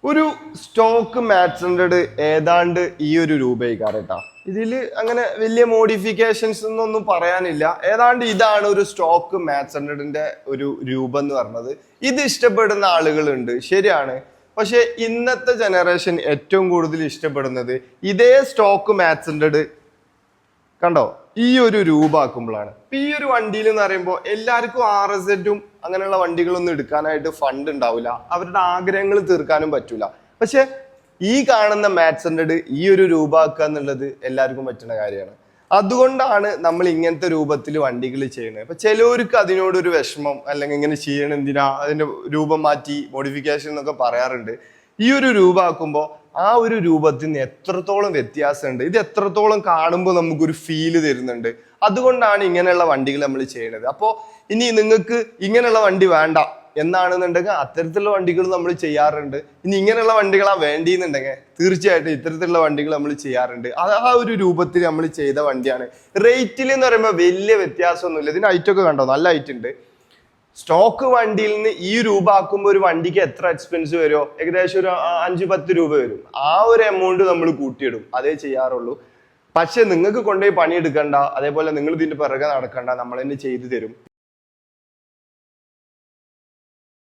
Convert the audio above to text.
ഒരു stock match hundred ഏതാണ്ട് ഈ ഒരു രൂപയ്ക്കാരട്ടാ. ഇതിൽ അങ്ങനെ വലിയ മോഡിഫിക്കേഷൻസ് എന്നൊന്നും പറയാനില്ല. ഏതാണ്ട് ഇതാണ് ഒരു സ്റ്റോക്ക് മാച്ച് ഹൺഡ്രഡിന്റെ ഒരു രൂപം എന്ന് പറഞ്ഞത്. ഇത് ഇഷ്ടപ്പെടുന്ന ആളുകളുണ്ട്, ശരിയാണ്. പക്ഷെ ഇന്നത്തെ ജനറേഷൻ ഏറ്റവും കൂടുതൽ ഇഷ്ടപ്പെടുന്നത് ഇതേ സ്റ്റോക്ക് മാച്ച് ഹൺഡ്രഡ് കണ്ടോ ഈ ഒരു രൂപമാക്കുമ്പോഴാണ്. ഈ ഒരു വണ്ടിയിൽ എന്ന് പറയുമ്പോൾ എല്ലാവർക്കും RZ അങ്ങനെയുള്ള വണ്ടികളൊന്നും എടുക്കാനായിട്ട് ഫണ്ട് ഉണ്ടാവില്ല, അവരുടെ ആഗ്രഹങ്ങൾ തീർക്കാനും പറ്റൂല. പക്ഷെ ഈ കാണുന്ന മാച്ച് ഹൺഡ്രഡ് ഈ ഒരു രൂപമാക്കുക എന്നുള്ളത് എല്ലാവർക്കും പറ്റുന്ന കാര്യമാണ്. അതുകൊണ്ടാണ് നമ്മൾ ഇങ്ങനത്തെ രൂപത്തിൽ വണ്ടികൾ ചെയ്യുന്നത്. ഇപ്പൊ ചിലവർക്ക് അതിനോടൊരു വിഷമം, അല്ലെങ്കിൽ ഇങ്ങനെ ചെയ്യണം എന്തിനാ, അതിന്റെ രൂപം മാറ്റി മോഡിഫിക്കേഷൻ എന്നൊക്കെ പറയാറുണ്ട്. ഈ ഒരു രൂപമാക്കുമ്പോൾ ആ ഒരു രൂപത്തിൽ നിന്ന് എത്രത്തോളം വ്യത്യാസമുണ്ട്, ഇത് എത്രത്തോളം കാണുമ്പോൾ നമുക്കൊരു ഫീല് തരുന്നുണ്ട്. അതുകൊണ്ടാണ് ഇങ്ങനെയുള്ള വണ്ടികൾ നമ്മൾ ചെയ്യുന്നത്. അപ്പോൾ ഇനി നിങ്ങൾക്ക് ഇങ്ങനെയുള്ള വണ്ടി വേണ്ട എന്നാണെന്നുണ്ടെങ്കിൽ അത്തരത്തിലുള്ള വണ്ടികൾ നമ്മൾ ചെയ്യാറുണ്ട്. ഇനി ഇങ്ങനെയുള്ള വണ്ടികളാ വേണ്ടിയെന്നുണ്ടെങ്കിൽ തീർച്ചയായിട്ടും ഇത്തരത്തിലുള്ള വണ്ടികൾ നമ്മൾ ചെയ്യാറുണ്ട്. ആ ഒരു രൂപത്തിൽ നമ്മൾ ചെയ്ത വണ്ടിയാണ്. റേറ്റിൽ എന്ന് പറയുമ്പോൾ വലിയ വ്യത്യാസമൊന്നുമില്ല. ഇതിന് ഹൈറ്റൊക്കെ കണ്ടോ, നല്ല ഹൈറ്റ് ഉണ്ട്. സ്റ്റോക്ക് വണ്ടിയിൽ നിന്ന് ഈ രൂപ ആക്കുമ്പോൾ ഒരു വണ്ടിക്ക് എത്ര എക്സ്പെൻസ് വരുമോ, ഏകദേശം ഒരു 5-10 രൂപ വരും. ആ ഒരു എമൗണ്ട് നമ്മൾ കൂട്ടിയിടും, അതേ ചെയ്യാറുള്ളൂ. പക്ഷെ നിങ്ങൾക്ക് കൊണ്ടുപോയി പണിയെടുക്കണ്ട, അതേപോലെ നിങ്ങൾ ഇതിന്റെ പിറകെ നടക്കണ്ട, നമ്മൾ തന്നെ ചെയ്തു തരും.